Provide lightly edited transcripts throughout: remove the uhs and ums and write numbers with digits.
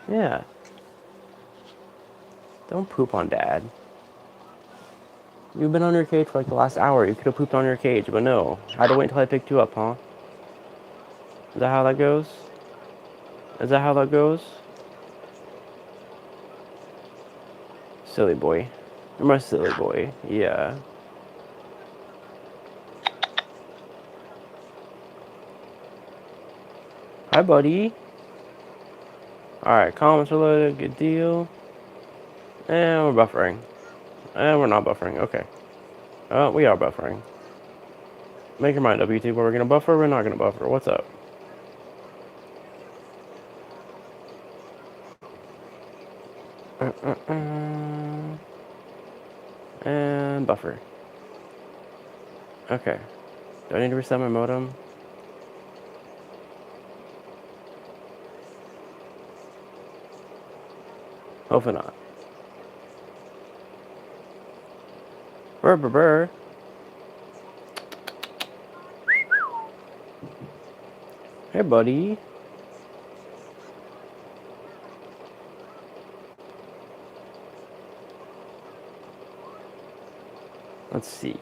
Yeah. Don't poop on Dad. You've been on your cage for like the last hour. You could have pooped on your cage, but no. Had to wait until I picked you up, huh? Is that how that goes? Is that how that goes? Silly boy. You're my silly boy. Yeah. Hi, buddy. Alright, comments are loaded. Good deal. And we're buffering. And we're not buffering. Okay. Oh, we are buffering. Make your mind up, YouTube. Are we going to buffer or we're not going to buffer? What's up? And buffer. Okay. Do I need to reset my modem? Hopefully not. Brr, brr, brr. Hey, buddy. Let's see.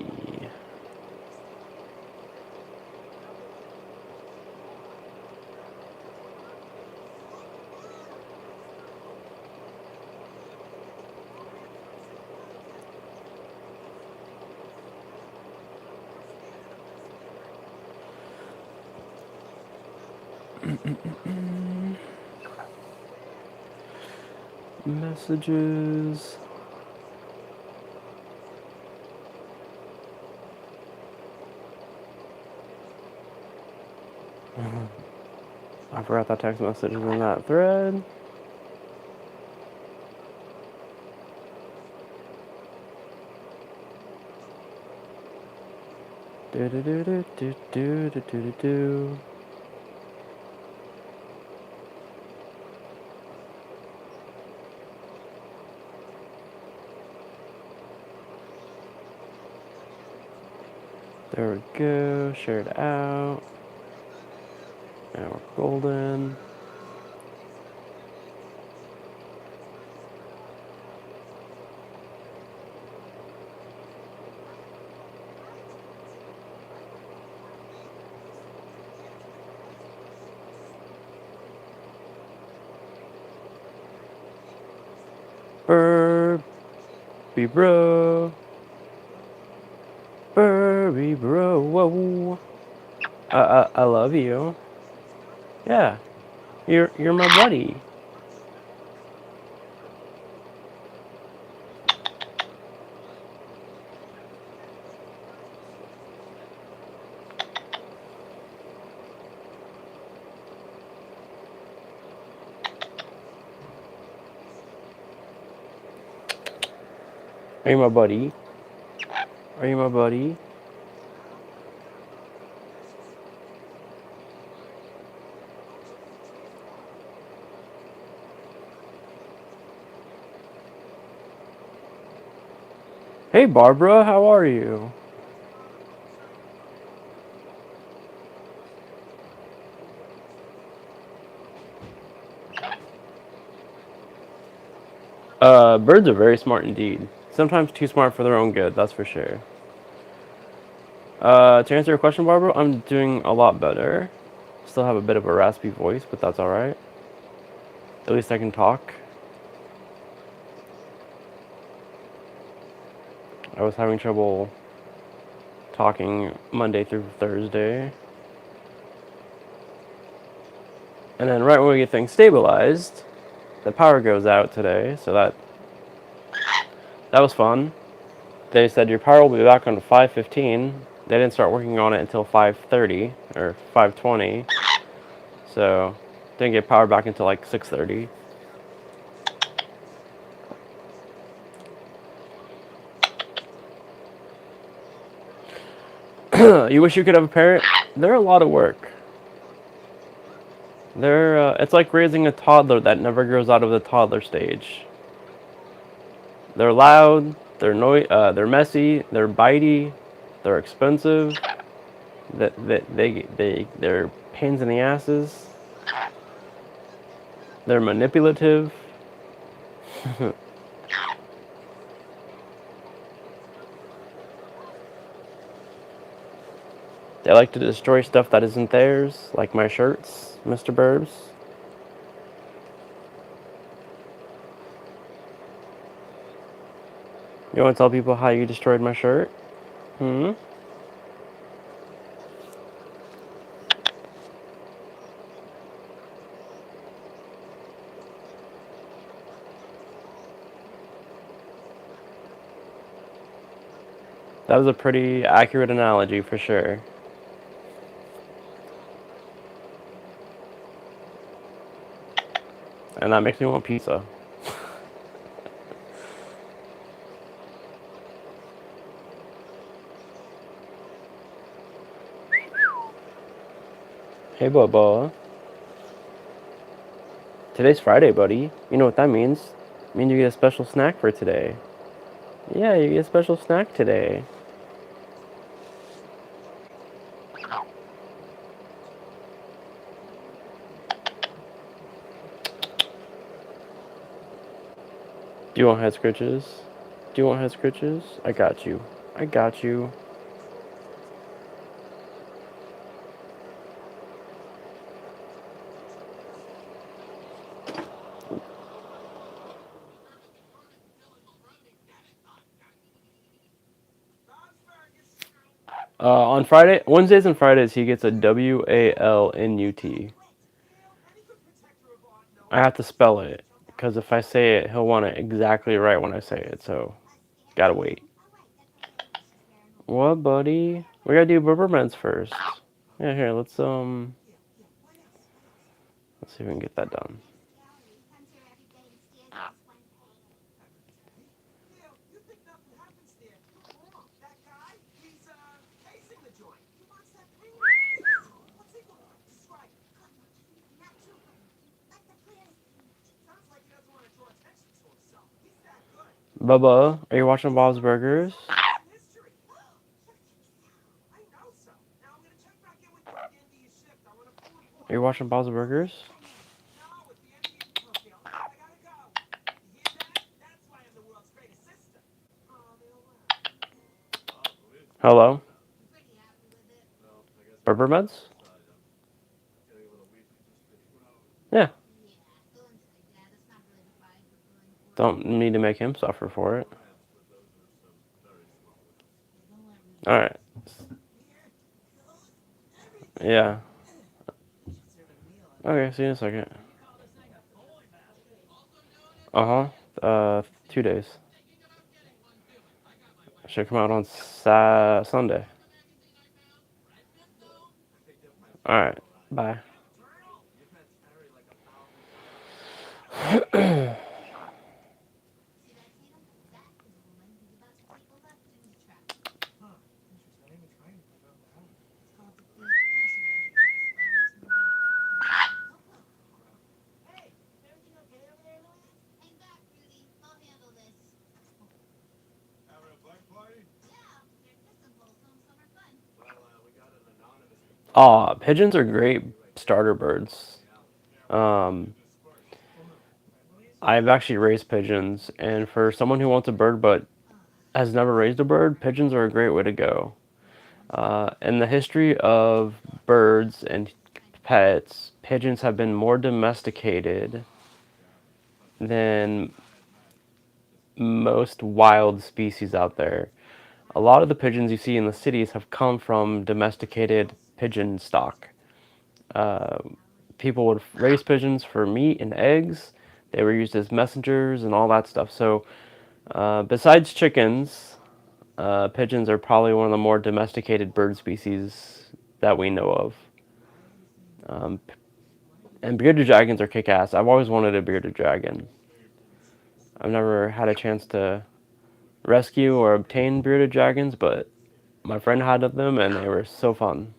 Messages. I forgot that text message is in that thread. Do do do do do do do do do. There we go. Share it out. Now we're golden. Burby bro. Burby bro. Whoa. I love you. Yeah. You're my buddy. Are you my buddy? Are you my buddy? Hey Barbara, how are you? Birds are very smart indeed. Sometimes too smart for their own good, that's for sure. To answer your question, Barbara, I'm doing a lot better. Still have a bit of a raspy voice, but that's alright. At least I can talk. I was having trouble talking Monday through Thursday. And then right when we get things stabilized, the power goes out today, so that was fun. They said your power will be back on 5:15. They didn't start working on it until 5:30 or 5:20. So, didn't get power back until like 6:30. You wish you could have a parrot? They're a lot of work. It's like raising a toddler that never grows out of the toddler stage. They're loud, they're messy, they're bitey, they're expensive. They're pains in the asses. They're manipulative. They like to destroy stuff that isn't theirs, like my shirts, Mr. Burbs. You want to tell people how you destroyed my shirt? Hmm? That was a pretty accurate analogy for sure. And that makes me want pizza. Hey, Bubba. Today's Friday, buddy. You know what that means? It means you get a special snack for today. Yeah, you get a special snack today. Do you want head scritches? Do you want head scritches? I got you. I got you. On Friday, Wednesdays and Fridays, he gets a WALNUT. I have to spell it because if I say it, he'll want it exactly right when I say it. So, gotta wait. What, buddy? We gotta do Burbermans first. Yeah, here. Let's see if we can get that done. Bubba, are you watching Bob's Burgers? Are you watching Bob's Burgers? Hello? Burbermans? Yeah. Don't need to make him suffer for it. Alright. Yeah. Okay, see you in a second. Uh-huh. 2 days. Should come out on Sunday. Alright. Bye. Aw, pigeons are great starter birds. Um, I've actually raised pigeons, and for someone who wants a bird but has never raised a bird, pigeons are a great way to go. In the history of birds and pets, pigeons have been more domesticated than most wild species out there. A lot of the pigeons you see in the cities have come from domesticated pigeon stock. Uh, People would raise pigeons for meat and eggs. They were used as messengers and all that stuff. So, besides chickens, pigeons are probably one of the more domesticated bird species that we know of. Um, and bearded dragons are kick-ass. I've always wanted a bearded dragon. I've never had a chance to rescue or obtain bearded dragons, but my friend had them and they were so fun.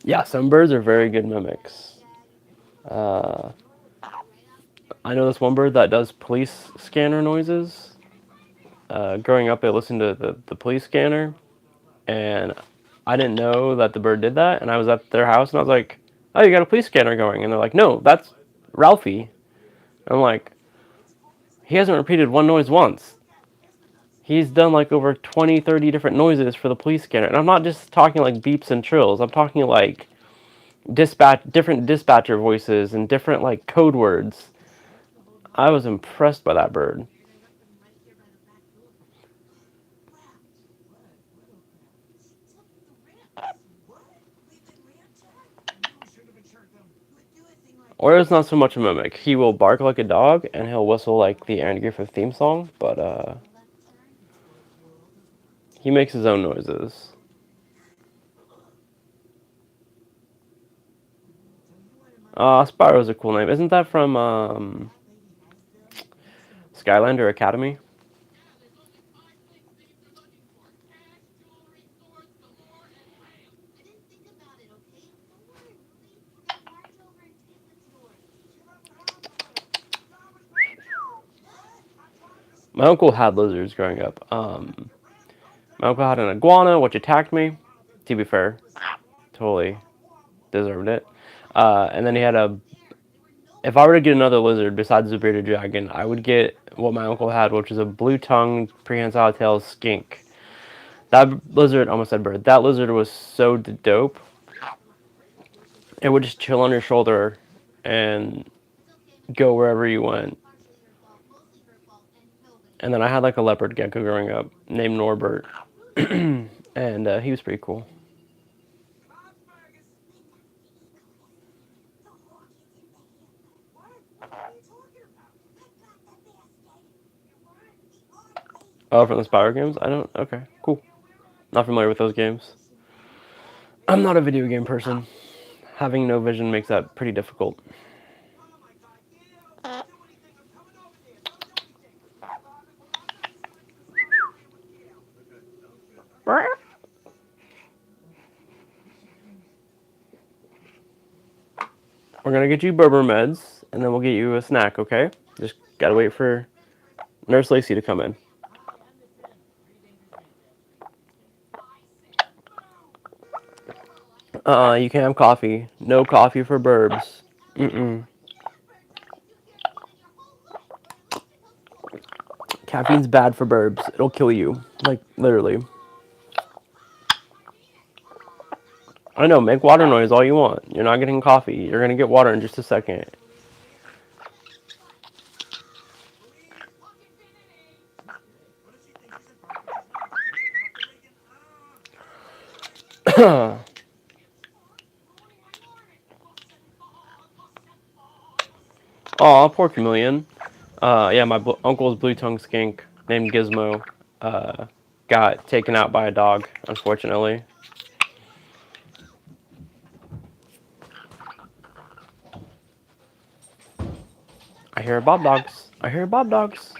Yeah, some birds are very good mimics. Uh, I know this one bird that does police scanner noises. Growing up, I listened to the police scanner, And I didn't know that the bird did that. And I was at their house and I was like, oh, you got a police scanner going. And they're like, no, that's Ralphie. And I'm like, he hasn't repeated one noise once. He's done like over 20, 30 different noises for the police scanner. And I'm not just talking like beeps and trills. I'm talking like different dispatcher voices and different like code words. I was impressed by that bird. Orio's not so much a mimic. He will bark like a dog and he'll whistle like the Aaron Griffith theme song, but he makes his own noises. Spyro's a cool name. Isn't that from Skylander Academy? My uncle had lizards growing up. My uncle had an iguana, which attacked me. To be fair, totally deserved it. And then he had a. If I were to get another lizard besides the bearded dragon, I would get what my uncle had, which is a blue-tongued, prehensile tailed skink. That lizard, almost said bird. That lizard was so dope. It would just chill on your shoulder and go wherever you went. And then I had like a leopard gecko growing up named Norbert, and he was pretty cool. Oh, from the Spyro games? I don't. Okay, cool. Not familiar with those games. I'm not a video game person. Having no vision makes that pretty difficult. We're gonna get you Berber meds, and then we'll get you a snack, okay? Just gotta wait for Nurse Lacey to come in. You can't have coffee. No coffee for burbs. Mm-mm. Caffeine's bad for burbs. It'll kill you. Like, literally. I know, make water noise all you want. You're not getting coffee. You're gonna get water in just a second. Aw, poor chameleon. Yeah, my uncle's blue-tongued skink named Gizmo got taken out by a dog, unfortunately. I hear Bob Dogs. I hear Bob Dogs.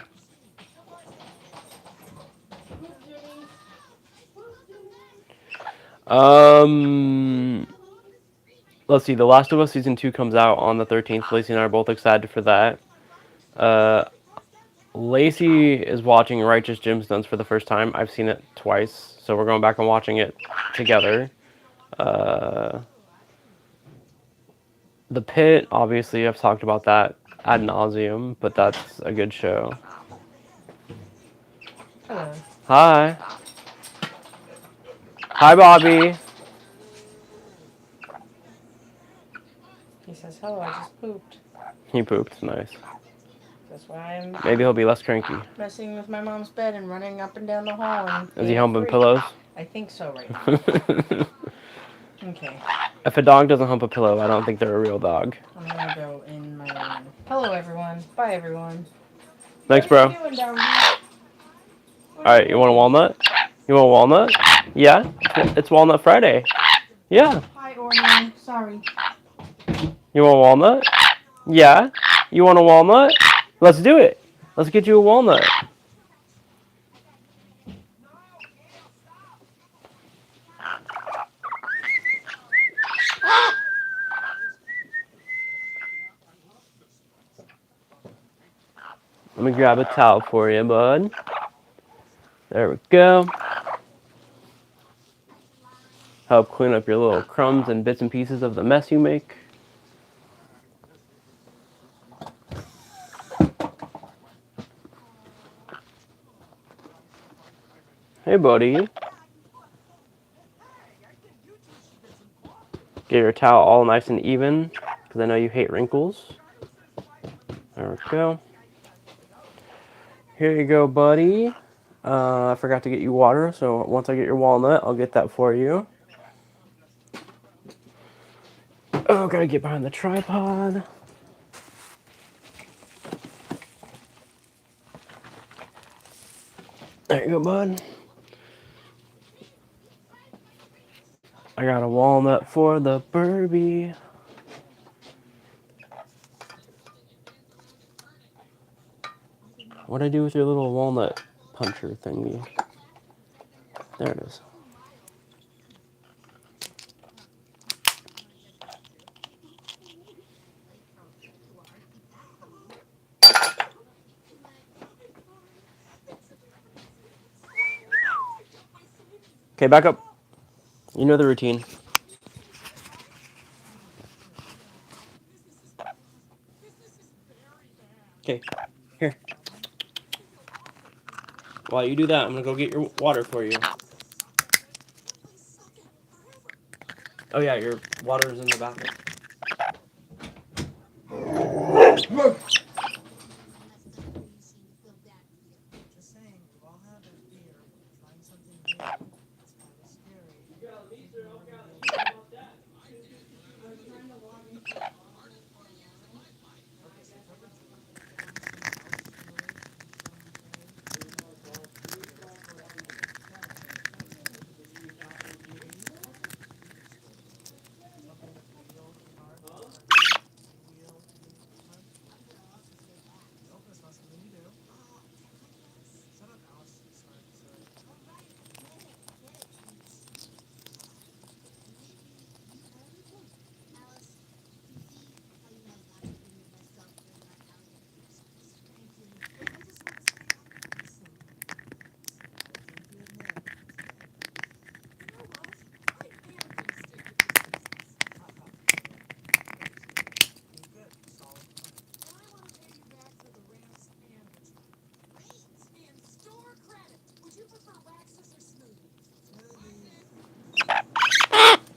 Let's see. The Last of Us Season 2 comes out on the 13th. Lacey and I are both excited for that. Lacey is watching Righteous Gemstones for the first time. I've seen it twice, so we're going back and watching it together. The Pit, obviously, I've talked about that ad nauseum, but that's a good show. Hello. Hi. Hi, Bobby. He says, hello, I just pooped. He pooped. Nice. That's why I'm Maybe he'll be less cranky. messing with my mom's bed and running up and down the hall. And Is he humping pillows? I think so right now. Okay. If a dog doesn't hump a pillow, I don't think they're a real dog. I'm gonna go in my room. Hello, everyone. Bye, everyone. Thanks, what are bro. you doing down here? Alright, you want a walnut? You want a walnut? Yeah? It's Walnut Friday. Yeah. Hi, Oreo. Sorry. You want a walnut? Yeah. You want a walnut? Let's do it. Let's get you a walnut. Let me grab a towel for you, bud. There we go. help clean up your little crumbs and bits and pieces of the mess you make. Hey, buddy. Get your towel all nice and even, because I know you hate wrinkles. There we go. Here you go, buddy. I forgot to get you water, so once I get your walnut, I'll get that for you. Oh, gotta get behind the tripod. There you go, bud. I got a walnut for the Burby. What'd I do with your little walnut puncher thingy? There it is. Okay, back up. You know the routine. Okay, here. While you do that, I'm gonna go get your water for you. Oh yeah, your water is in the bathroom.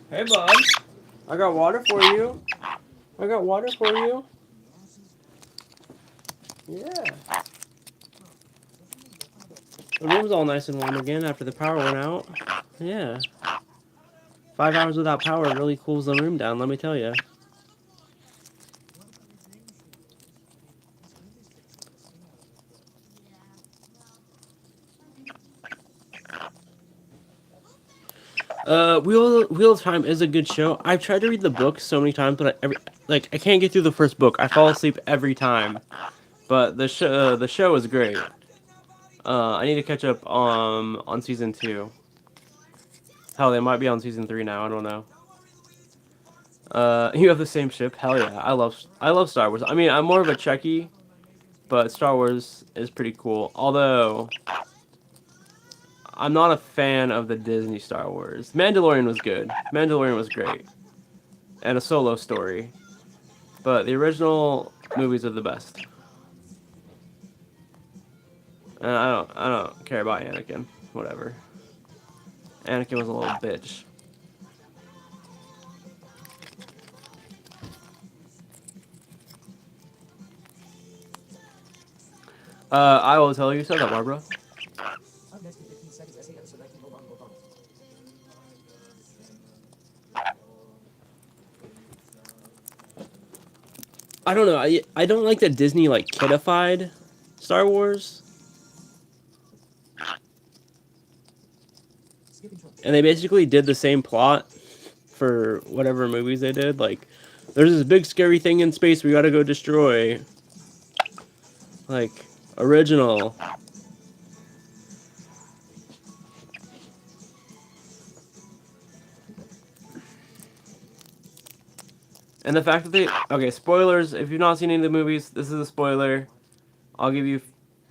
Hey, bud. I got water for you. I got water for you. Yeah. The room's all nice and warm again after the power went out. Yeah. 5 hours without power really cools the room down, let me tell you. Wheel of Time is a good show. I've tried to read the book so many times, but I can't get through the first book. I fall asleep every time. But the show is great. I need to catch up on season 2. Hell, they might be on season 3 now. I don't know. You have the same ship. Hell yeah, I love Star Wars. I mean, I'm more of a Trekkie, but Star Wars is pretty cool. Although I'm not a fan of the Disney Star Wars. Mandalorian was good. Mandalorian was great, and a solo story. But the original movies are the best. And I don't care about Anakin. Whatever. Anakin was a little bitch. I will tell you, said that, Barbara. I don't know. I don't like that Disney like kidified Star Wars. And they basically did the same plot for whatever movies they did. Like, there's this big scary thing in space we gotta go destroy. Like, original. And the fact that they... Okay, spoilers. If you've not seen any of the movies, this is a spoiler. I'll give you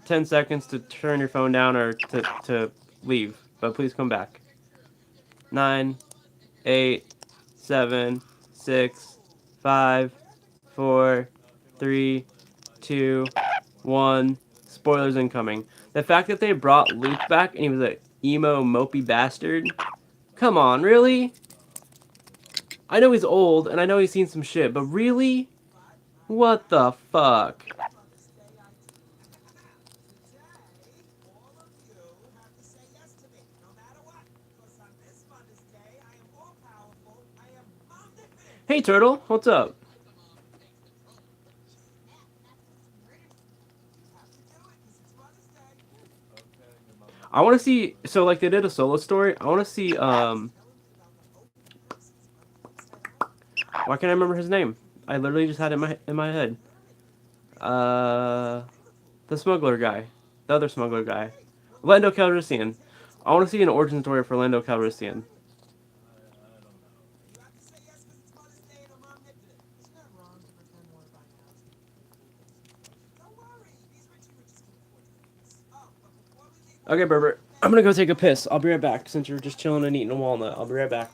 10 seconds to turn your phone down or to leave. But please come back. 9, 8, 7, 6, 5, 4, 3, 2, 1. Spoilers incoming. The fact that they brought Luke back and he was a emo mopey bastard. Come on, really? I know he's old and I know he's seen some shit, but really? What the fuck? Hey Turtle, what's up? I want to see. So like they did a solo story. I want to see. Why can't I remember his name? I literally just had it in my head. Uh, the smuggler guy, the other smuggler guy, Lando Calrissian. I want to see an origin story for Lando Calrissian. Okay, Berbert. I'm gonna go take a piss. I'll be right back. Since you're just chilling and eating a walnut, I'll be right back.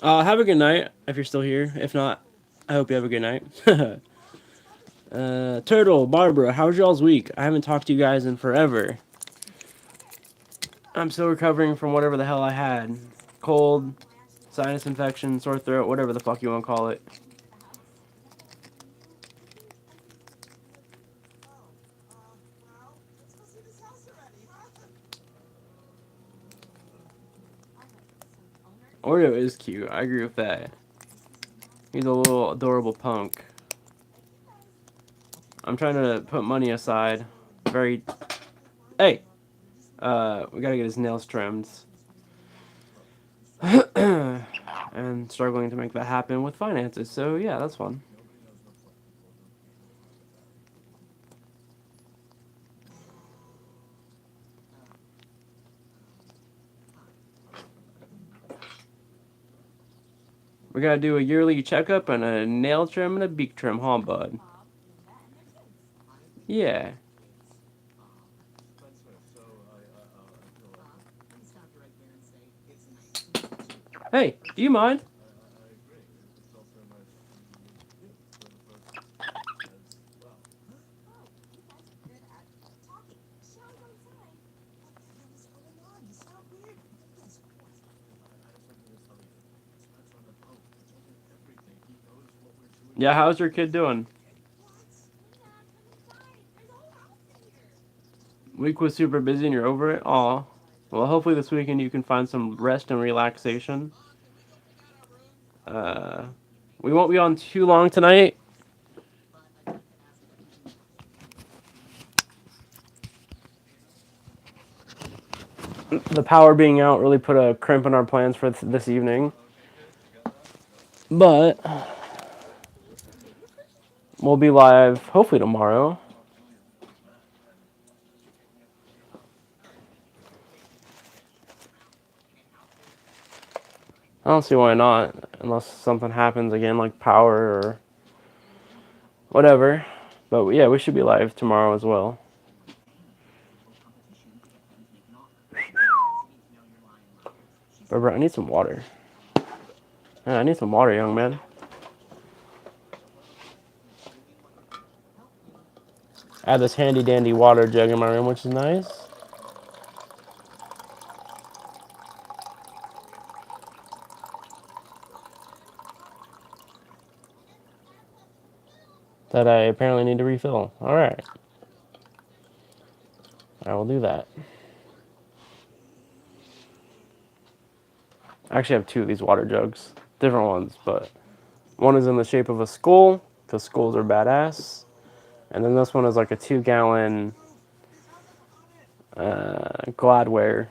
Have a good night if you're still here. If not, I hope you have a good night. Turtle, Barbara, how's y'all's week? I haven't talked to you guys in forever. I'm still recovering from whatever the hell I had. Cold, sinus infection, sore throat, whatever the fuck you want to call it. Oreo is cute. I agree with that. He's a little adorable punk. I'm trying to put money aside. Very... Hey! We gotta get his nails trimmed. And struggling to make that happen with finances. So, yeah, that's fun. We gotta do a yearly checkup and a nail trim and a beak trim, huh, bud? Yeah. Hey, do you mind? Yeah, how's your kid doing? Week was super busy and you're over it? Aw. Well, hopefully this weekend you can find some rest and relaxation. Uh, we won't be on too long tonight. The power being out really put a crimp in our plans for this evening. But we'll be live hopefully tomorrow. I don't see why not, unless something happens again, like power or whatever. But yeah, we should be live tomorrow as well. Barbara, I need some water. Yeah, I need some water, young man. I have this handy dandy water jug in my room, which is nice. That I apparently need to refill. Alright. I will do that. I actually have two of these water jugs. Different ones, but one is in the shape of a skull, because skulls are badass. And then this one is like a 2-gallon Gladware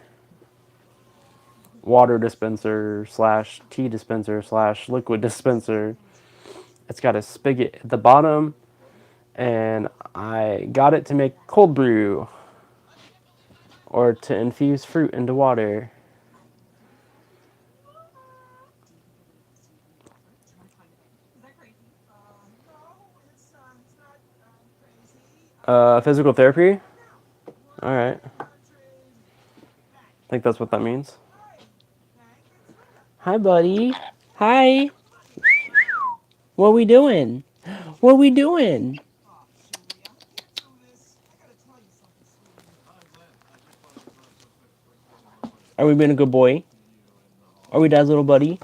water dispenser slash tea dispenser slash liquid dispenser. It's got a spigot at the bottom, and I got it to make cold brew or to infuse fruit into water. Physical therapy? Alright. I think that's what that means. Hi, buddy. Hi. What we doing? What we doing? Are we being a good boy? Are we dad's little buddy?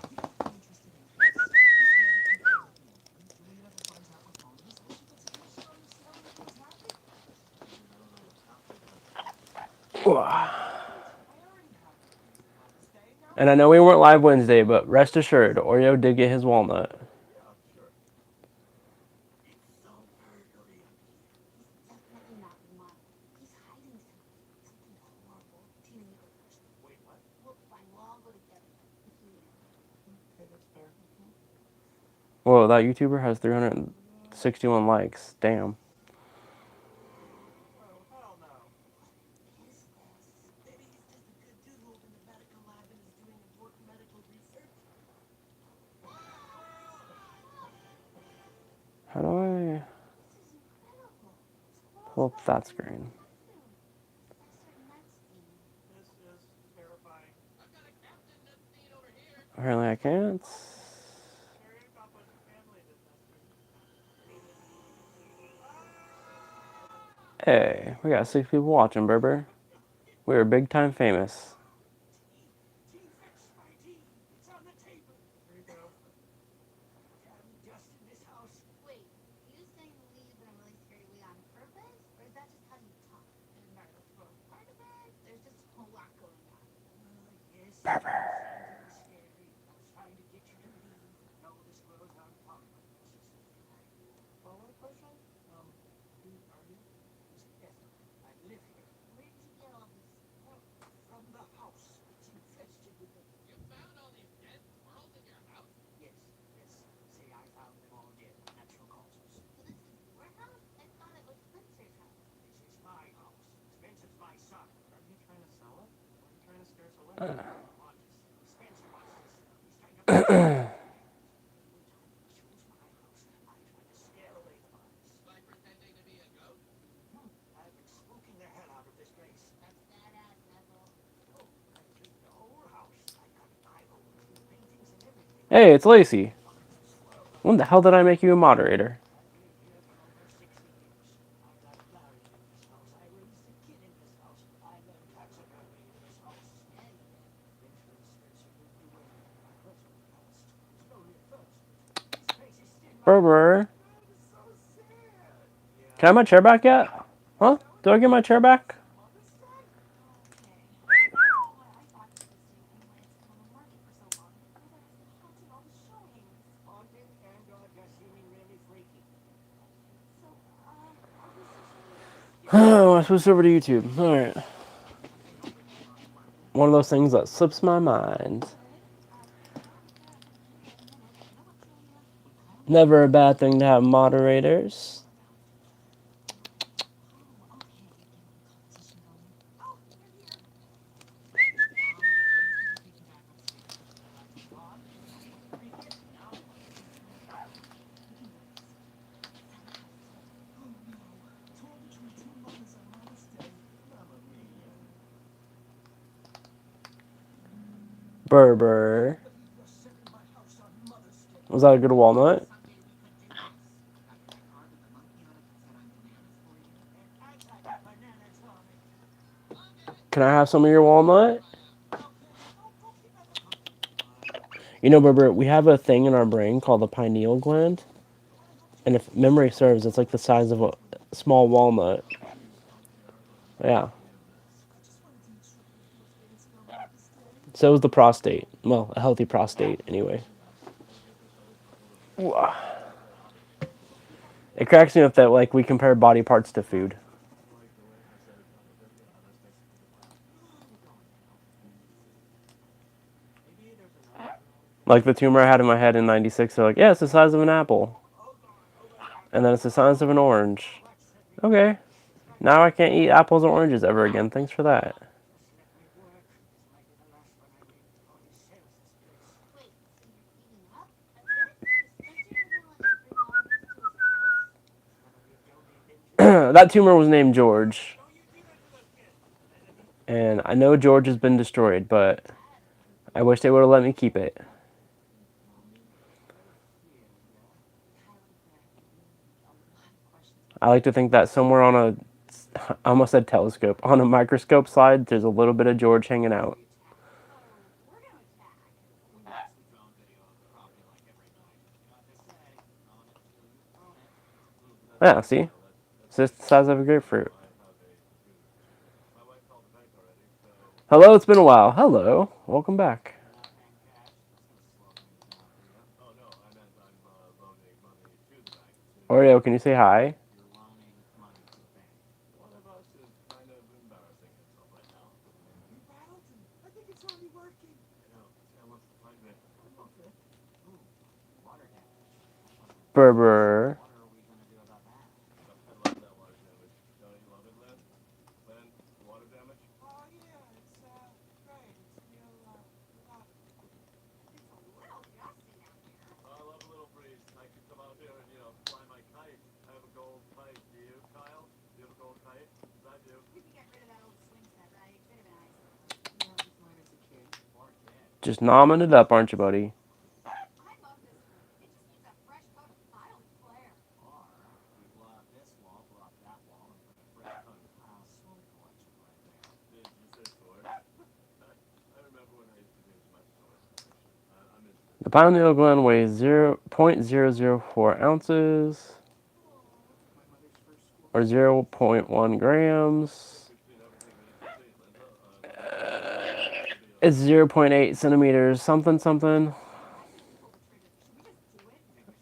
And I know we weren't live Wednesday, but rest assured, Oreo did get his walnut. Whoa, that YouTuber has 361 likes. Damn. How do I pull up that screen? Apparently I can't. Hey, we got 6 people watching, Berber. We are big time famous. Wait, you saying leave in a really scary way on purpose, or is that just how you talk? Part of it, there's just a lot going on. Berber. Where did you get all these squirrels? So this is your house? I thought it was Spencer's house. That's badass, Ethel. Hey, it's Lacey. When the hell did I make you a moderator? Yeah, you did. Berber. Can I have my chair back yet? Huh? Do I get my chair back? Okay. I don't know why I thought you would stay anyway. It's been on the market for so long. Where the rest of the house and all the showings. So, are we switching rooms? Oh, I switched over to YouTube. Alright. One of those things that slips my mind. Okay. Yeah, in a minute. You know what, Julia? Never a bad thing to have moderators. Oh, okay. Getting the competition going. Oh, they're here. Berber. Was that a good walnut? Can I have some of your walnut? You know, Berber, we have a thing in our brain called the pineal gland. And if memory serves, it's like the size of a small walnut. Yeah. So is the prostate. Well, a healthy prostate, anyway. It cracks me up that like we compare body parts to food. Like the tumor I had in my head in '96, they're like, yeah, it's the size of an apple. And then it's the size of an orange. Okay. Now I can't eat apples or oranges ever again. Thanks for that. Wait, so you're giving up? That's it? Is Spencer ever gonna let you bring all this to his house? That tumor was named George. And I know George has been destroyed, but Sad. I wish they would have let me keep it. I like to think that somewhere on a, I almost said telescope, on a microscope slide, there's a little bit of George hanging out. So, we're gonna tag. Yeah, see? It's just the size of a grapefruit. Hello, it's been a while. Hello. Welcome back. Oreo, can you say hi? Berber. It's a little dusty down here. We could get rid of that old swing set, right? Could have been nice. Just nomming it up, aren't you, buddy? I love this room. It just needs a fresh coat of tile and flair. Or we blow out this wall, blow out that wall, and put a fresh coat of tile smoke collection right there. Did you say sword? I remember when I used to do my sword collection. I'm into it. The pineal gland weighs 0.004 ounces My mother's first school. or 0.1 grams. Between everything we used to say, Linda, It's 0.8 centimeters, something, something.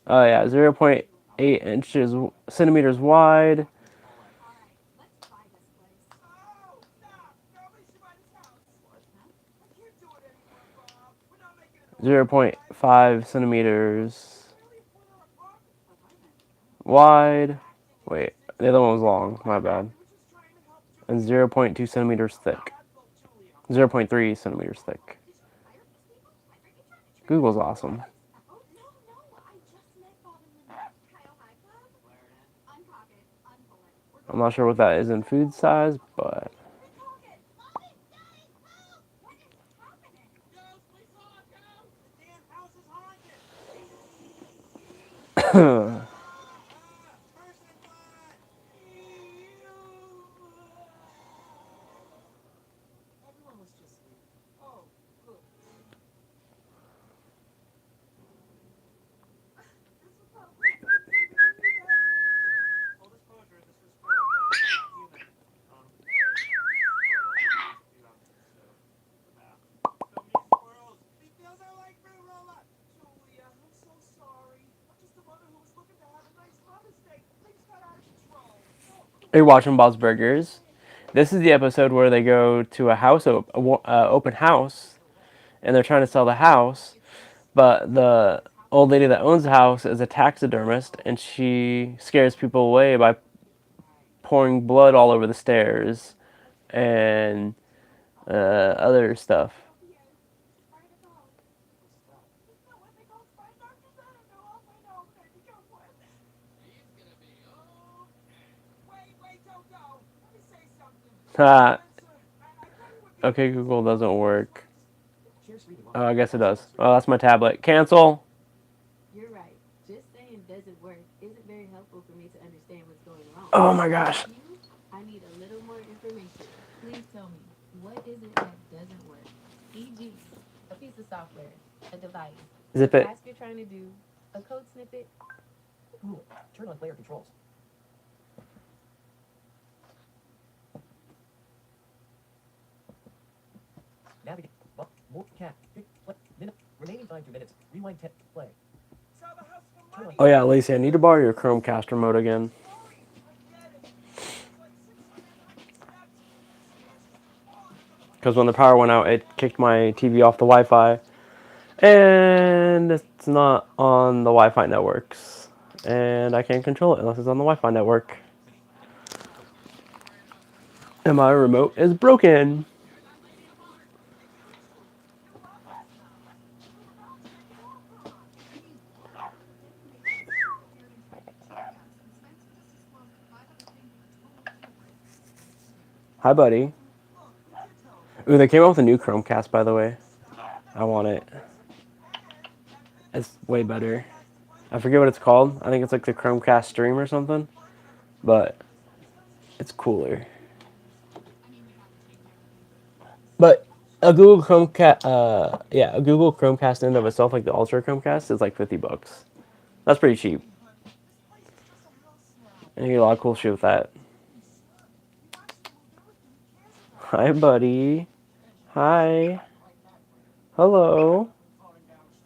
Oh, yeah, 0.8 inches, centimeters wide. Alright, let's buy this place. Oh, stop! Nobody should buy this house. What? Huh? I can't do it anymore, Bob. We're not making it. 0.5 centimeters Really put our apartment. wide. Wait, the other one was long. My bad. We were just trying to help Julia. And 0.2 centimeters thick. I'd vote Julia. 0.3 centimeters thick. Did you hire these people? Like, are you trying to trick Google's awesome. Oh, no, I just met Bob and Linda. Kyle High Club? Uncock it, unpull it. We're I'm not sure what that is in food size, but Recock it! Mommy! Daddy! Help! What is happening? Ghost, we saw a ghost. The damn house is haunted. Person blood. Everyone was just sleeping. Oh, good. This was so Full disclosure, this was for human. So many squirrels. These bills are like fruit roll-up. Julia, I'm so sorry. I'm just a mother who was looking to have a nice Mother's Day. Things got out of control. are you watching Bob's Burgers? This is the episode where they go to a open house, and they're trying to sell the house, but the old lady that owns the house is a taxidermist, and she scares people away by pouring blood all over the stairs and other stuff. Wait, don't go. Let me say something. Ha. Spencer, I tell you what. Okay, Google doesn't work. Cheers, reading. Oh, I guess it does. Oh, that's my tablet. Cancel. You're right. Just saying doesn't work isn't very helpful for me to understand what's going wrong. Oh my gosh. You, I need a little more information. Please tell me, what is it that doesn't work? E.g., a piece of software, a device, Zip a it. task you're trying to do, a code snippet. Cool. Turn on player controls. Navigate. Well, more cat. Minute. Remaining time 2 minutes. Rewind 10. Play. Sell the house for money. Oh yeah, Lacey, I need to borrow your Chromecast remote again. Because when the power went out, it kicked my TV off the Wi-Fi. And it's not on the Wi-Fi networks. And I can't control it unless it's on the Wi-Fi network. And my remote is broken. Hi, buddy. Ooh, they came out with a new Chromecast, by the way. I want it. It's way better. I forget what it's called. I think it's like the Chromecast Stream or something. But it's cooler. But a Google Chromecast, a Google Chromecast in and of itself, like the Ultra Chromecast, is like $50. That's pretty cheap. And you get a lot of cool shit with that. Hi, buddy. Hi. Hello.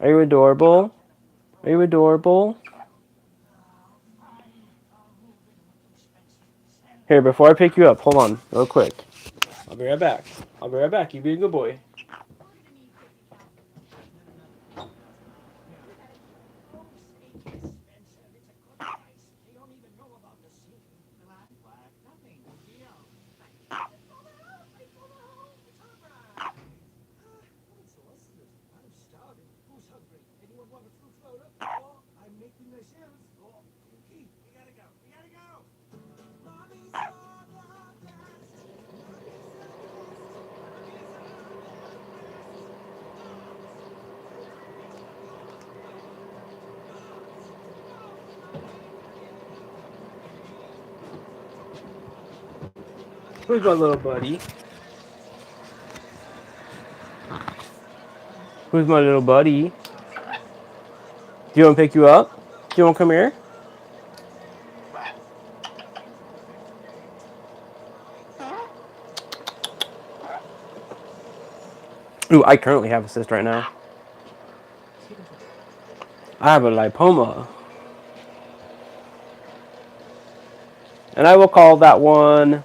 Are you adorable? Are you adorable? Here, before I pick you up, hold on, real quick. I'll be right back. I'll be right back. You be a good boy. I'm making the shims. Keith, we gotta go. We gotta go. Mommy's on the best. Who's my little buddy? Who's my little buddy? Do you want to pick you up? Do you want to come here? Ooh, I currently have a cyst right now. I have a lipoma. And I will call that one...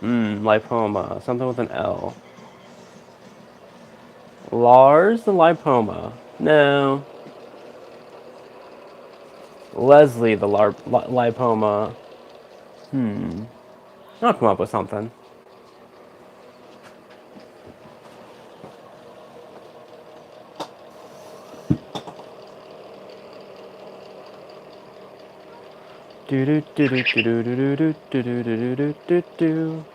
lipoma. Something with an L. Lars the lipoma. No. Leslie the lipoma. I'll come up with something. Do do do do do do do do do do do do do.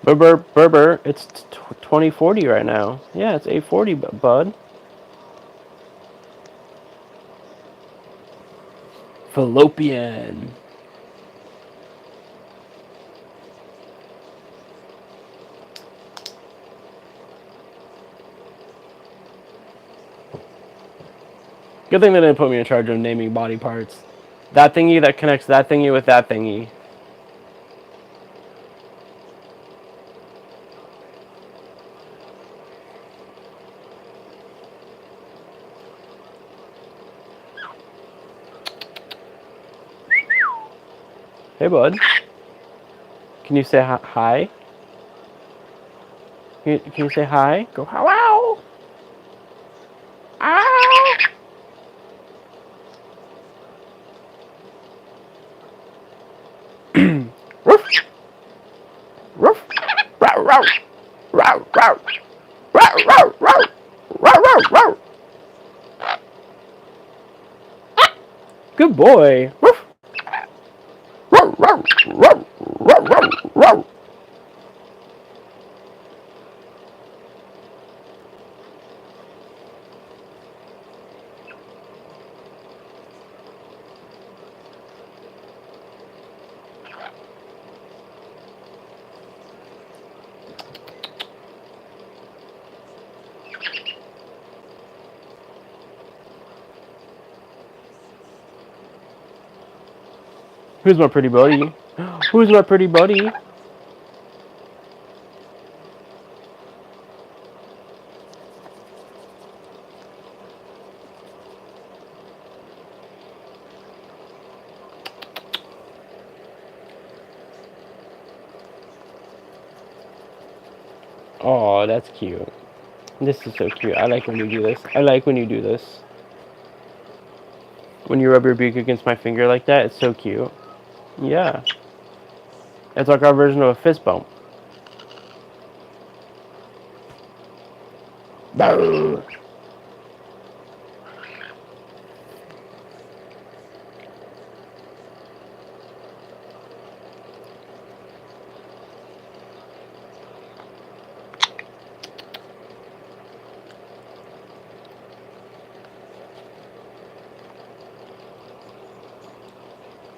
Berber, it's 2040 right now. Yeah, it's 8:40, bud. Fallopian. Good thing they didn't put me in charge of naming body parts. That thingy that connects that thingy with that thingy. Hey, bud. Can you say hi? Can you say hi? Go hello. Ow. Ruff. Ruff. Row, row. Row, row. Row, row, row. Row, row, row. Good boy. Ruff. Row, row, row. Row, row, row. Who's my pretty buddy? Who's my pretty buddy? Oh, that's cute. This is so cute. I like when you do this. I like when you do this. When you rub your beak against my finger like that, it's so cute. Yeah. It's like our version of a fist bump. Brrr.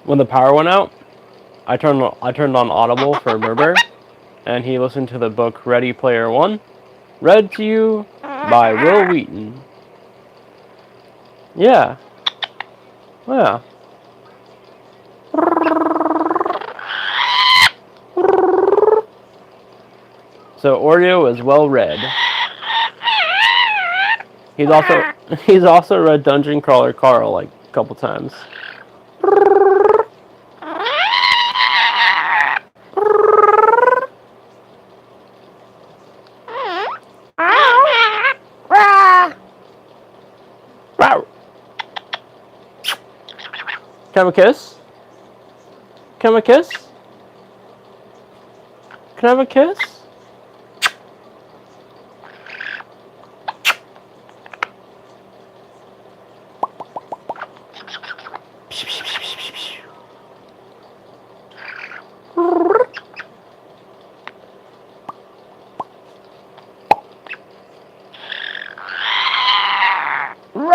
When the power went out, I turned on Audible for Berber, and he listened to the book Ready Player One, read to you by Will Wheaton. Yeah. Yeah. So Oreo is well read. He's also read Dungeon Crawler Carl like a couple times. Can I have a kiss? Can I have a kiss? Can I have a kiss?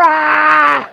Rah!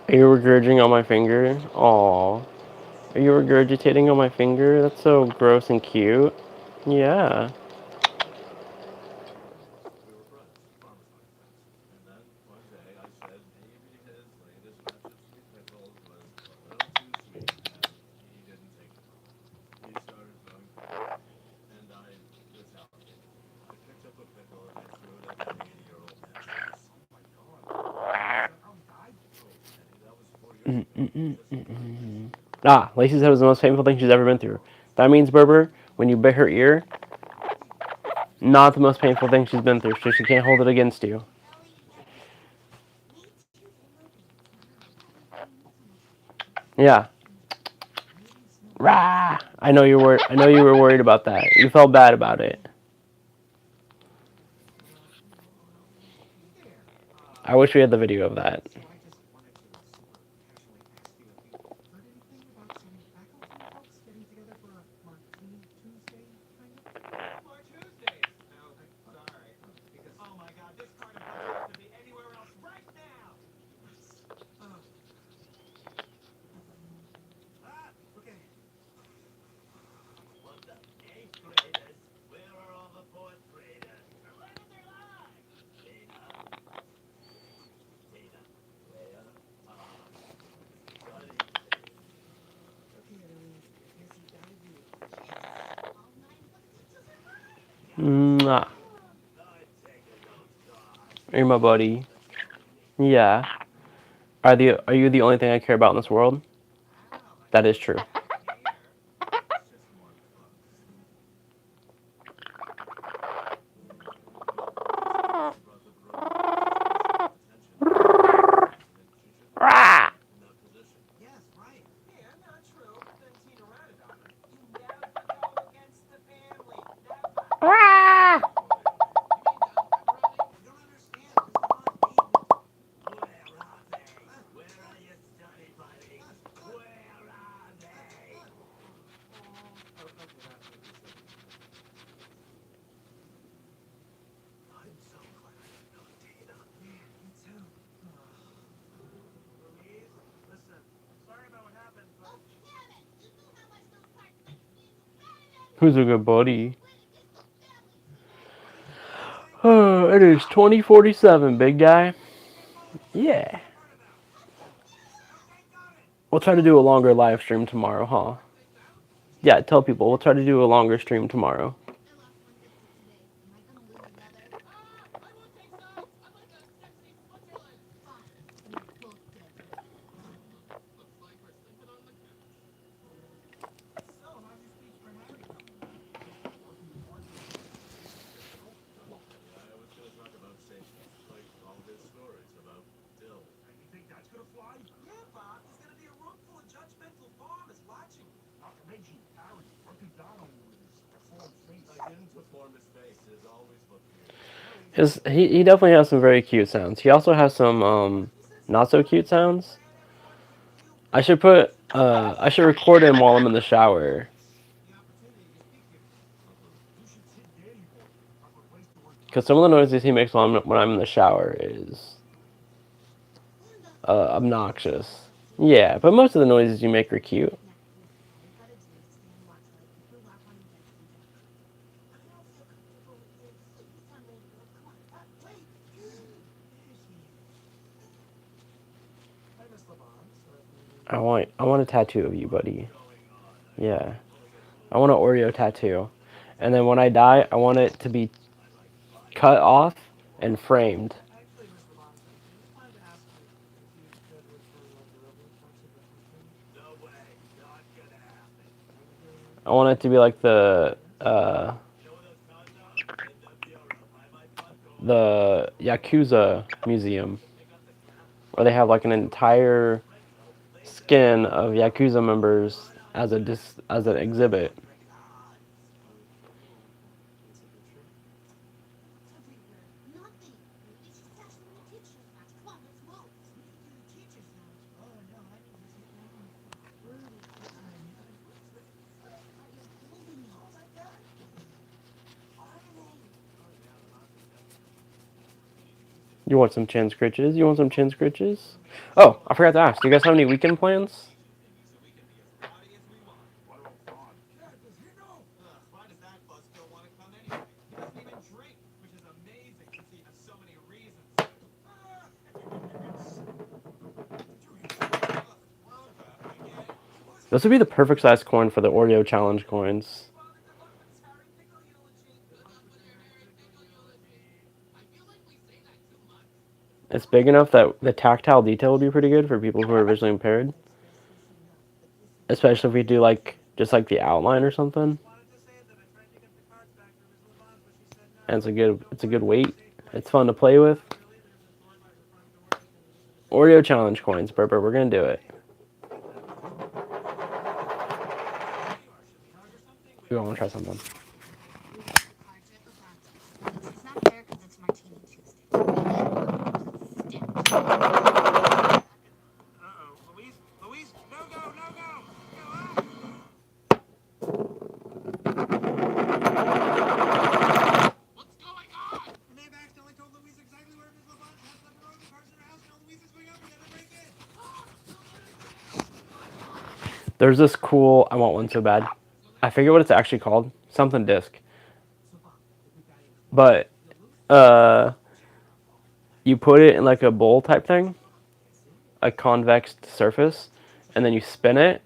Are you regurgitating on my finger? Aw. Are you regurgitating on my finger? That's so gross and cute. Yeah. We were friends, farmers market friends. And then one day I said maybe his latest batch of sweet pickles was a little too sweet, and he didn't take it well. He started throwing pickles at me, and I retaliated. I picked up a pickle and I threw it at the 80-year-old man's face. Oh my god. Is that how he died? Oh, Kenny, that was 4 years ago. Just relax. Ah, Lacey said it was the most painful thing she's ever been through. That means, Berber, when you bit her ear, not the most painful thing she's been through, so she can't hold it against you. Ellie, me too. Yeah. Rah! I know you were. I know you were worried about that. You felt bad about it. Hey there. I wish we had the video of that. So I just wanted to super casually ask you if you heard anything about some faculty folks getting together for a Martini Tuesday, kind of? More Tuesdays. No, sorry. Because, oh my god, this card of budget has to be anywhere else right now! Okay. What's up, 8th graders? Where are all the 4th graders? Where are they live? Tina? Tina, where are study days? Okay, Ellie. I guess you gotta do it. All night, but the teachers are right. Mwah. I take a note, God. You're my buddy. That's the one we need. Yeah. Are you the only thing I care about in this world? Wow, I That guess is true. here it's just more books. She brought the broom to Teresa's attention that she shouldn't have left Rah! him in that position. Yes, right. Yeah, not true. Then Tina ratted on her. You never go against the family. Never. Rah! Boy, oh boy. You mean Don Pepperoni? You don't understand. Mr. Bond made me to. Where are they? Where are your study buddies? Where are they? Okay, that was it. I'm so glad you're not Tina. Yeah, me too. Louise, listen. Sorry about what happened, but Oh, damn it! You knew how much those cards meant to me, and you ratted on me. Who's a good buddy? Went against the family too. what did you say? It is 2047, big guy. Yeah. Part of them. Okay, got it. We'll try to do a longer live stream tomorrow, huh? Things out. Yeah, tell people. We'll try to do a longer stream tomorrow. I lost 150 today. Am I gonna lose another? I won't take sides. I'm like a sexy Switzerland. Fine. We're both dead. Looks like we're sleeping on the couch. So, how's your speech for Harry coming along? Working hard to make it official? Kenny, I was going to talk about safety, like all his stories about Dill. And you think that's gonna fly? Yeah, Bob. There's gonna be a room full of judgmental farmers watching. Not to mention Harry looking down on you with his deformed face. I didn't deform his face. His always looked weird. He definitely has some very cute sounds. He also has some not so cute sounds. I should record him while I'm in the shower. The opportunity to speak here. You should sit Danny Boy. Proper place to work. Because some of the noises he makes when I'm in the shower is obnoxious. Yeah, but most of the noises you make are cute. All we've gotta do is stay on watch while I keep her lock on the bed and Zackery. I don't feel comfortable with this. It's time, baby girl. Come on. Wait. There she is. Hi, Miss Lavon. I want a tattoo of you, buddy. Going on. Yeah. I want an Oreo tattoo. And then when I die, I want it to be cut off and framed. Actually, Miss Lavon, I want it to be like the Yakuza museum, where they have like an entire skin of Yakuza members as as an exhibit. Nothing. It's just actually in the teacher's lounge. Come on, let's move. To the teacher's lounge. Oh no, I need to get moving. Are you holding me? Oh my god. You want some chin scritches? You want some chin scritches? Oh, I forgot to ask. Do you guys have any weekend plans? Yeah, does he know? Why does that bus still want to come anyway? He doesn't even drink, which is amazing since he has so many reasons to. This would be the perfect size coin for the Oreo challenge coins. It's big enough that the tactile detail would be pretty good for people who are visually impaired. Especially if we do like just like the outline or something. And it's a good weight. It's fun to play with. Oreo challenge coins, Berber. We're gonna do it. We want to try something. Hard trip or pronto? It's not fair because it's Martini Tuesday. Uh-oh. Louise, no go, no go! Go up! What's going on? They've accidentally told Louise exactly where Ms. LeBlanc has left her own cards in her house. Now Louise is going up. We gotta break in. There's this cool. I want one so bad. I forget what it's actually called. Something disc. But you put it in like a bowl type thing, a convex surface, and then you spin it,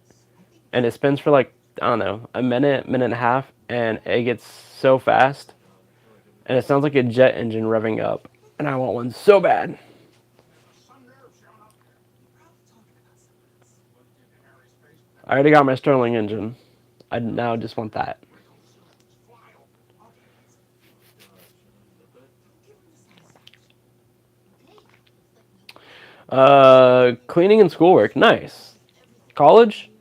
and it spins for like, I don't know, a minute, minute and a half, and it gets so fast, and it sounds like a jet engine revving up, and I want one so bad. I already got my Stirling engine. I now just want that. Cleaning and schoolwork. Nice. College?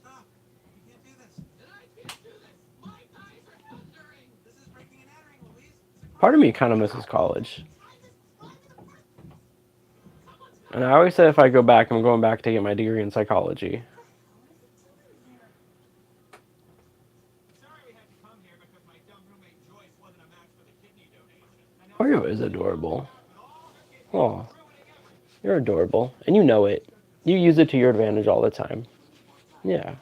Stop. You can't do this. I can't do this. My eyes are thundering. This is breaking and entering, Louise. Part of me kind of misses college. And I always say if I go back, I'm going back to get my degree in psychology. Sorry we had to come here because my dumb roommate Joyce wasn't a match for the kidney donation. Oreo is adorable. Oh, you're adorable. And you know it. You use it to your advantage all the time. Yeah.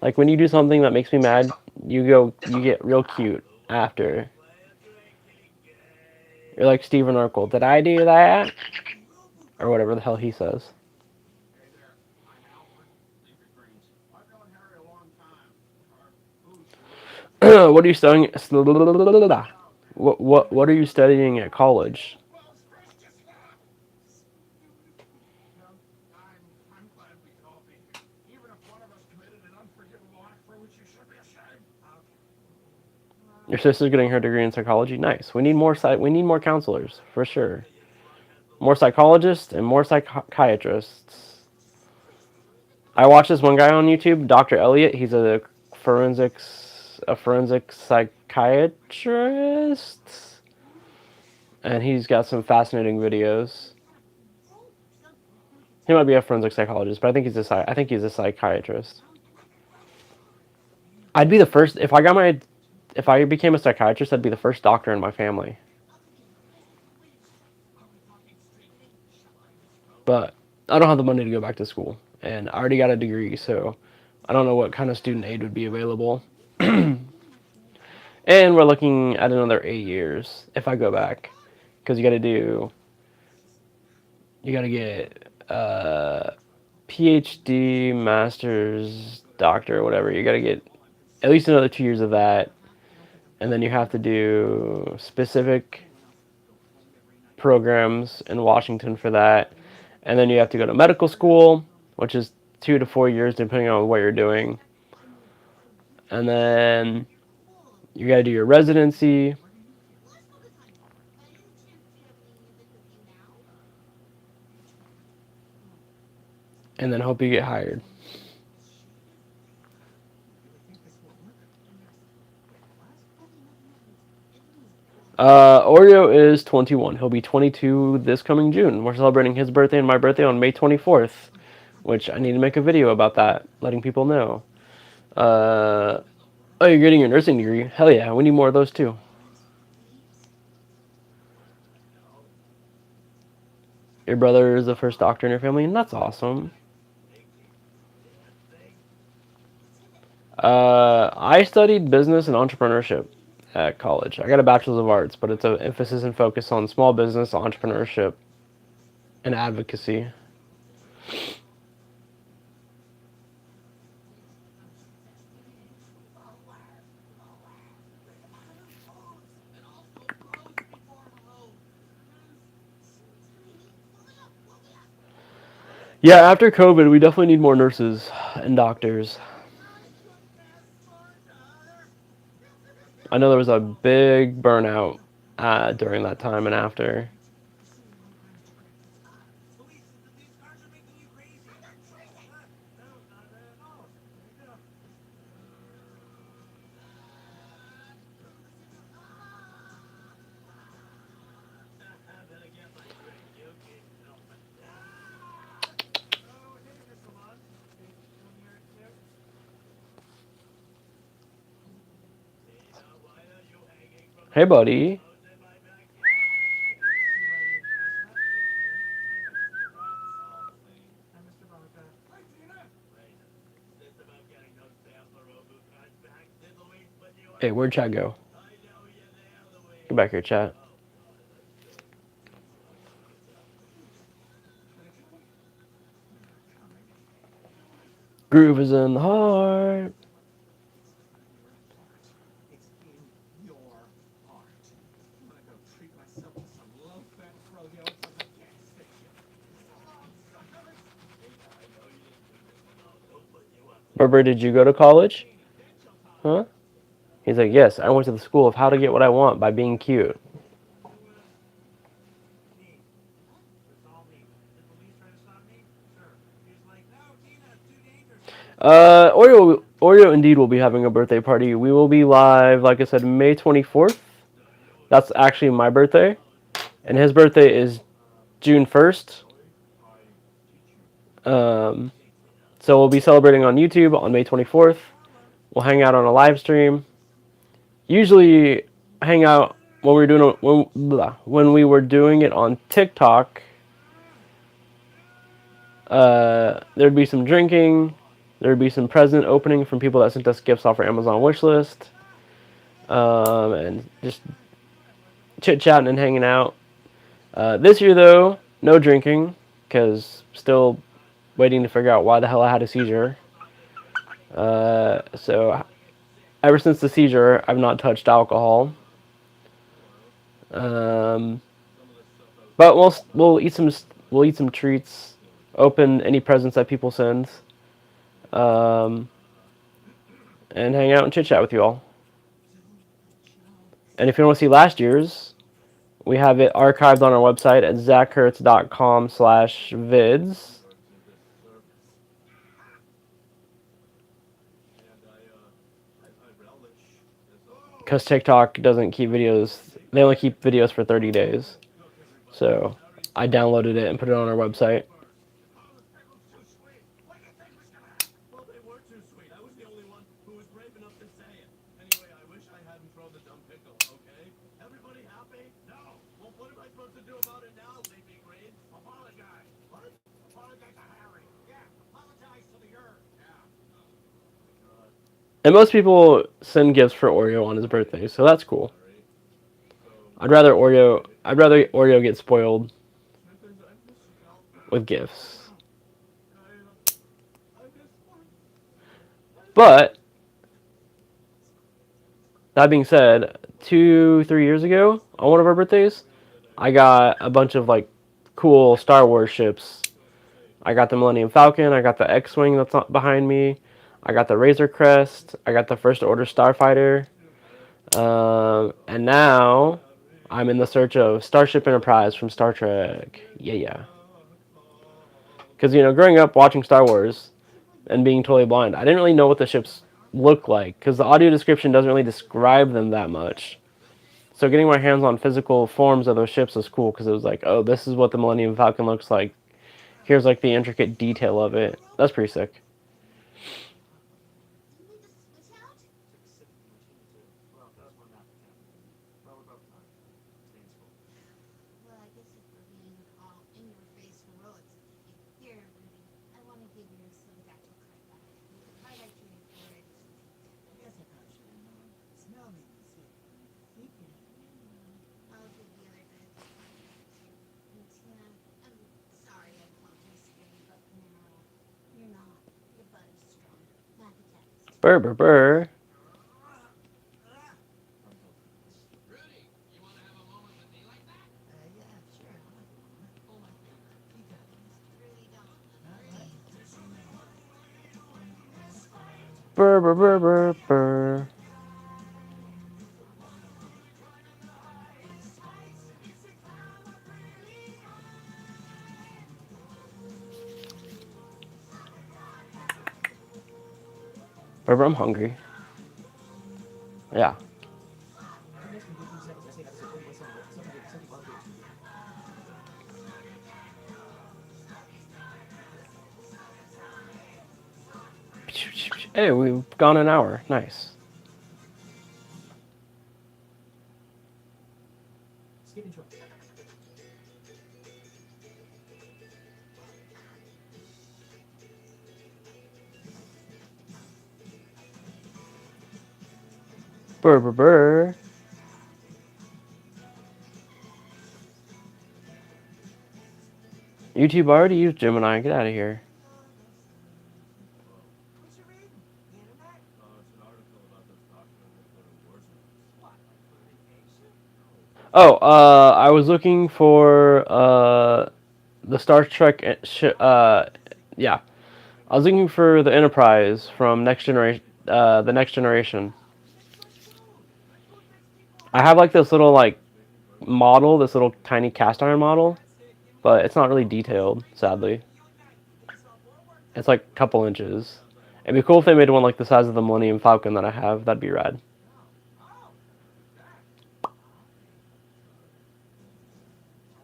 Like when you do something that makes me mad, you get real cute after. You're like Stephen Urkel. Did I do that? Or whatever the hell he says. Hey there, I'm Alfred. Leave your greens. I've known Harry a long time. What are you studying? What are you studying at college? I'm glad we could all be here. Even if one of us committed an unforgivable act for which you should be ashamed. Your sister's getting her degree in psychology. Nice. We need more counselors for sure. More psychologists and more psychiatrists. I watched this one guy on YouTube, Dr. Elliot. He's a forensic psychiatrist, and he's got some fascinating videos. He might be a forensic psychologist, but I think he's a psychiatrist. I'd be the first if I became a psychiatrist. I'd be the first doctor in my family. But I don't have the money to go back to school, and I already got a degree, so I don't know what kind of student aid would be available. And we're looking at another 8 years if I go back, because you got to get PhD, master's, doctor, whatever. You got to get at least another 2 years of that, and then you have to do specific programs in Washington for that. And then you have to go to medical school, which is 2 to 4 years, depending on what you're doing. And then you got to do your residency. Let's focus on you. By any chance, do you have any music with you now? And then hope you get hired. Oreo is 21. He'll be 22 this coming June. We're celebrating his birthday and my birthday on May 24th, which I need to make a video about that, letting people know. Oh, you're getting your nursing degree? Hell yeah, we need more of those too. Your brother is the first doctor in your family, and that's awesome. I studied business and entrepreneurship at college. I got a bachelor's of arts, but it's an emphasis and focus on small business, entrepreneurship, and advocacy. Yeah, after COVID, we definitely need more nurses and doctors. I know there was a big burnout during that time and after. Police, these cars are making you crazy. No, not at all. There you go. Better get my drink. You can't help it. Oh, hey, Mr. Lund. Come here, too. Tina, why are you hanging from Hey, buddy. clothes in my backyard? See why you asked that? Thank you, sir. Hi, Mr. Barca. Hi, Tina. Wait, is this about getting those sampler Robo cards back? Did Louise put you on? Hey, where'd chat go? I know you're there, Louise. Get back here, chat. Groove is in the heart. It's in your heart. I'm gonna go treat myself to some low-fat froyo from the gas station. So long, suckers. I know you didn't do this at all. Don't put you up. Berber, did you go to college? Dental time. Huh? He's like, yes, I went to the school of how to get what I want by being cute. Me. It's all me. Did police try to stop me? Sure. He's like, no, Tina, it's too dangerous. Oreo indeed will be having a birthday party. We will be live, like I said, May 24th. That's actually my birthday. And his birthday is June 1st. So we'll be celebrating on YouTube on May 24th. We'll hang out on a live stream. Usually hang out when we were doing it on TikTok. There'd be some drinking. There'd be some present opening from people that sent us gifts off our Amazon wishlist. And just chit-chatting and hanging out. This year, though, no drinking, because still waiting to figure out why the hell I had a seizure. So ever since the seizure, I've not touched alcohol. But we'll eat some treats, open any presents that people send, and hang out and chit chat with you all. And if you want to see last year's, we have it archived on our website at zachhertz.com/vids. Because TikTok doesn't keep videos, they only keep videos for 30 days. So I downloaded it and put it on our website. Well, they were too sweet. I was the only one who was brave enough to say it. Anyway, I wish I hadn't thrown the dumb pickle, okay? Everybody happy? No. Well, what am I supposed to do about it now, Baby Green? Apologize. What? Apologize to Harry. Yeah, apologize to the Earth. Yeah. And most people send gifts for Oreo on his birthday, so that's cool. I'd rather Oreo get spoiled with gifts. But that being said, 2-3 years ago on one of our birthdays, I got a bunch of like cool Star Wars ships I got the Millennium Falcon. I got the X-wing that's behind me. I got the Razor Crest. I got the First Order Starfighter. And now I'm in the search of Starship Enterprise from Star Trek. Yeah. Because, growing up watching Star Wars and being totally blind, I didn't really know what the ships look like because the audio description doesn't really describe them that much. So getting my hands on physical forms of those ships was cool because it was like, oh, this is what the Millennium Falcon looks like. Here's like the intricate detail of it. That's pretty sick. Do you need the switch out? Took a sip of the martini too. Well, that was my nap, Captain. Well, we're both tired. Stain's full. Well, I guess if we're being all in-your-face heroics, here, Ruby, I want to give your pterodactyl card back. I'd like to for it. I guess I probably should have known. Smell me, see. Think you had an in. I'll give the other bit. And Tina, I'm sorry I called you scary, but now you're not. Your butt is strong. Not the text. Burr, burr, burr. Rudy, you want to have a moment with me like that? Yeah, sure. I like a moment. Oh, my favorite. You got this. Really don't. Burr, burr, burr, burr, burr. Burr, burr, I'm hungry. Yeah. It makes me do 2 seconds. I say that to myself. Something about it. Hey, we've gone an hour. Nice. Skip intro. Burr, burr, burr. YouTube already used Gemini. Get out of here. What you reading? The internet? It's an article about this doctor in nuclear war zones. What, like for vacation? Oh, I was looking for the Star Trek. Yeah, I was looking for the Enterprise from Next Generation. The Next Generation. I have like this little like model, this little tiny cast iron model, but it's not really detailed, sadly. It's like a couple inches. It'd be cool if they made one like the size of the Millennium Falcon that I have. That'd be rad. So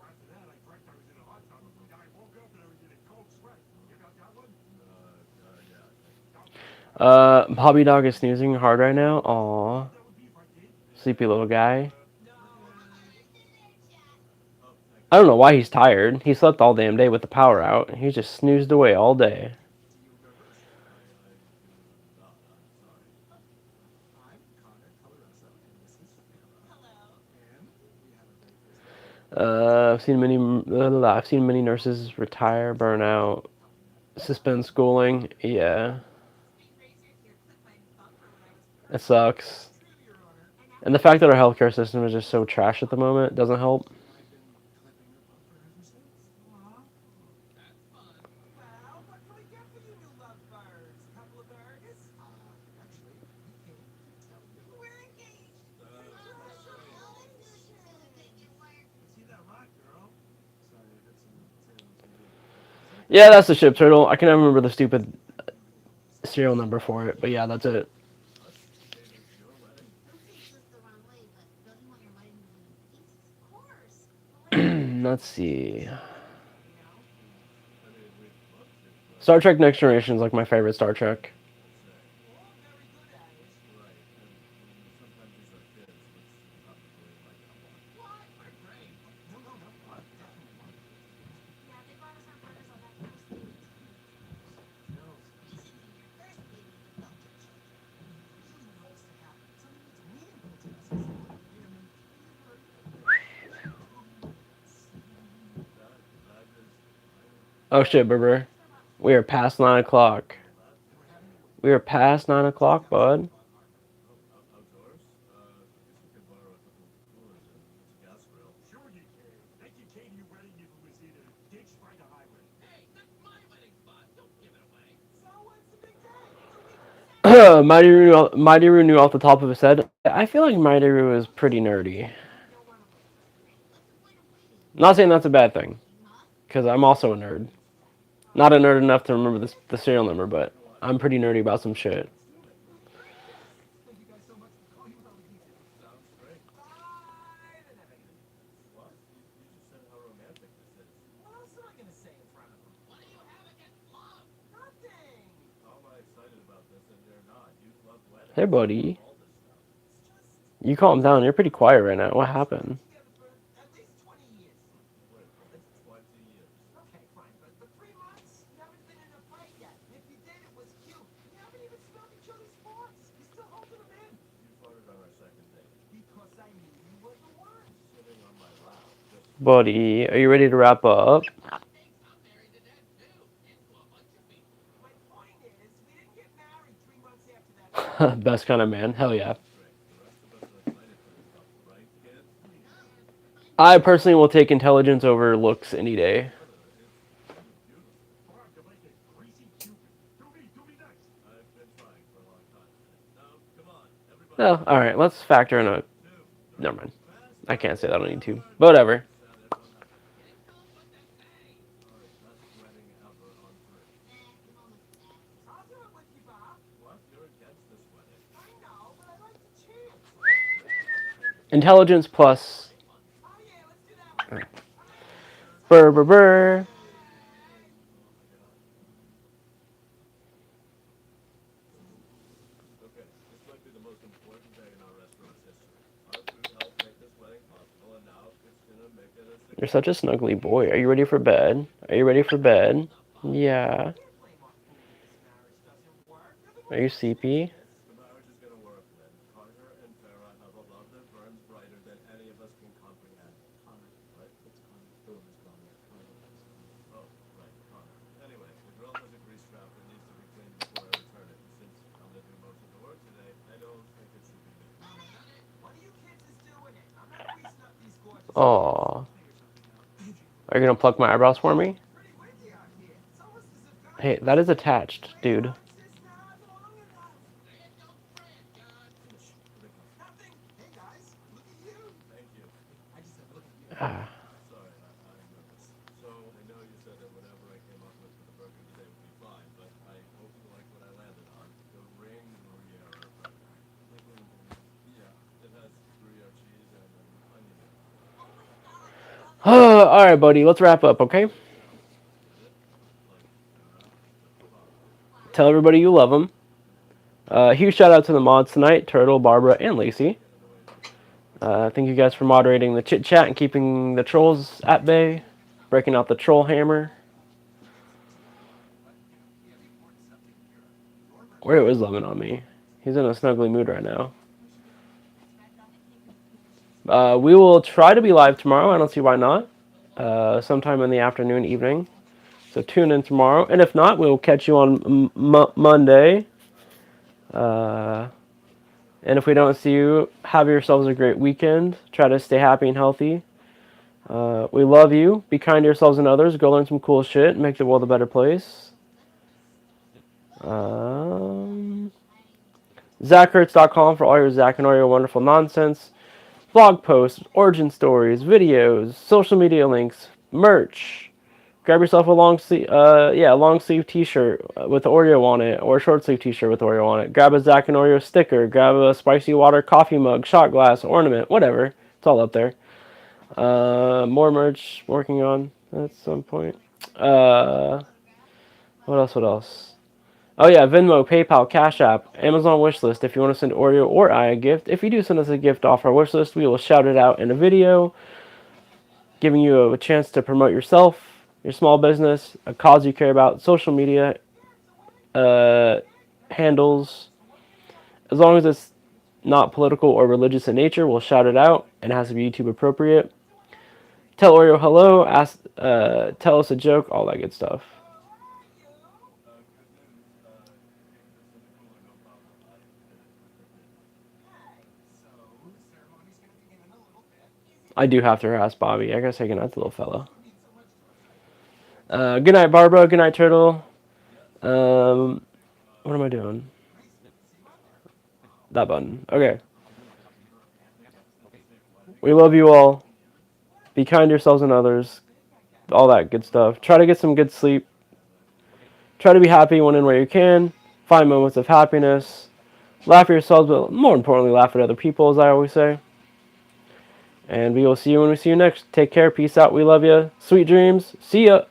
after that, I dreamt I was in a hot tub, and I woke up and I was in a cold sweat. You got that one? Yeah. Hobby Dog is snoozing hard right now. Aw, That would be if I did. sleepy little guy. Oh, thank I don't know why he's tired. He slept all damn day with the power out. He just snoozed away all day. Do you remember us? I do not. I'm sorry. I'm Connor Colorazo, and this is Sarah. Hello. And we have a great business. I've seen many nurses retire, burn out, suspend schooling. Yeah, it sucks. And the fact that our healthcare system is just so trash at the moment doesn't help. And I've been clipping her butt for ever since. Aw. That's fun. Well, what can we get for you new lovebirds? A couple of burgers? Actually, we can. We're engaged. See that rock, girl? Sorry, I heard someone say it on TV. Yeah, that's the ship turtle. I can never remember the stupid serial number for it, but yeah, that's it. It is your wedding. Don't take this the wrong way, but don't you want your wedding to be in peace? Of course. Let's see. I mean, we'd love to, but Star Trek Next Generation is like my favorite Star Trek. right. And sometimes these are kids, which is not really like that one. What? I'm great. No, what? Definitely one. Yeah, they brought us our burgers on that first date. Girls, You should name your first baby adopted children. usually what likes to happen. Something that's meaningful to us. It's like, That is, Oh shit, Berber. We are past 9 o'clock. We are past 9 o'clock, bud. outdoors. I guess we could borrow a couple of coolers and use a gas grill. sure you can. They could cater your wedding if it was in a ditch by the highway. Hey, that's my wedding. Mighty Roo knew off the top of his head. I feel like Mighty Roo is pretty nerdy. Not saying that's a bad thing, because I'm also a nerd. Not a nerd enough to remember the serial number, but I'm pretty nerdy about some shit. Thank you guys so much for calling me over here. Sounds great. Fine and everything. What? You just said how romantic this is. What else am I gonna say in front of them? What do you have against love? Nothing. How am I excited about this and you're not? You love weddings. Hey, buddy. All this stuff. It's just You calm down. You're pretty quiet right now. What happened? together for at least 20 years. Wait, 20 years. Okay, fine, but 3 months? You haven't been in a fight yet. If you did, it was cute. You haven't even smelled each other's farts. You're still holding them in. You farted on our second date. Because I knew you were the one. Sitting on my lap. Just Buddy, are you ready to wrap up? Thanks, I'm married to that too. And to a bunch of people. My point is, we didn't get married 3 months after that. Best kind of man. Hell yeah. great. The rest of us are excited for this couple, right, kid? I personally will take intelligence over looks any day. Barb, you're like a greasy Cupid. Do me nice. I've been trying for a long time. Now, come on, everybody. Well, alright, let's factor in a. Two, Never mind. I can't say that on YouTube. Whatever. Best wedding ever on three. I'll do it with you, Bob. What? You're against this wedding. I know, but I like the chance. Intelligence plus. Oh yeah, let's do that one. Brr brr brr. Okay, this might be the most important day in our restaurant's history. Our food helped make this wedding possible, and now it's gonna make it a success. You're such a snuggly boy. Are you ready for bed? Are you ready for bed? Yeah. Can't blame our food if this marriage doesn't work. You're the Are you sleepy? The marriage is gonna work, Lynn. Carter and Farah have a love that burns brighter than any of us can comprehend. Connor, right? It's Connor. Who is Connor? Oh, right, Connor. Anyway, the grill has a grease trap that needs to be cleaned before I return it. And since I'm gonna do most of the work today, I don't think it should be me. One of you kids is doing it. I'm not greasing up these gorgeous. Aw. Are you gonna pluck my eyebrows for me? Pretty windy out here. It's almost as if God Hey, that is attached, dude. is not long enough. Man, don't fret, John. Nothing. Hey guys, look at you. Thank you. I just said look at you. Ah. Sorry, I'm nervous. So, I know you said that whatever I came up with for the burger today would be fine, but I hope you like what I landed on. The ring Gruyere burger. Yeah, it has Gruyere cheese and an onion in it. Alright, buddy, let's wrap up, okay? Tell everybody you love them. Huge shout out to the mods tonight, Turtle, Barbara, and Lacey. Thank you guys for moderating the chit chat and keeping the trolls at bay, breaking out the troll hammer. Wario is loving on me. He's in a snuggly mood right now. We will try to be live tomorrow. I don't see why not. Sometime in the afternoon, evening. So tune in tomorrow. And if not, we'll catch you on Monday. And if we don't see you, have yourselves a great weekend. Try to stay happy and healthy. We love you. Be kind to yourselves and others. Go learn some cool shit. Make the world a better place. Zackerts.com for all your Zack and Oreo wonderful nonsense. Blog posts, origin stories, videos, social media links, merch. Grab yourself a long sleeve t-shirt with Oreo on it, or a short sleeve t-shirt with Oreo on it. Grab a Zack and Oreo sticker. Grab a spicy water coffee mug, shot glass, ornament, whatever. It's all up there. More merch working on at some point. What else? Oh yeah, Venmo, PayPal, Cash App, Amazon wishlist if you want to send Oreo or I a gift. If you do send us a gift off our wishlist, we will shout it out in a video, giving you a chance to promote yourself, your small business, a cause you care about, social media handles. As long as it's not political or religious in nature, we'll shout it out, and it has to be YouTube appropriate. Tell Oreo hello, tell us a joke, all that good stuff. I do have to harass Bobby. I gotta say goodnight to the little fella. Good night, Barbara. Good night, Turtle. What am I doing? That button. Okay. We love you all. Be kind to yourselves and others. All that good stuff. Try to get some good sleep. Try to be happy when and where you can. Find moments of happiness. Laugh at yourselves, but more importantly, laugh at other people, as I always say. And we will see you when we see you next. Take care. Peace out. We love you. Sweet dreams. See ya.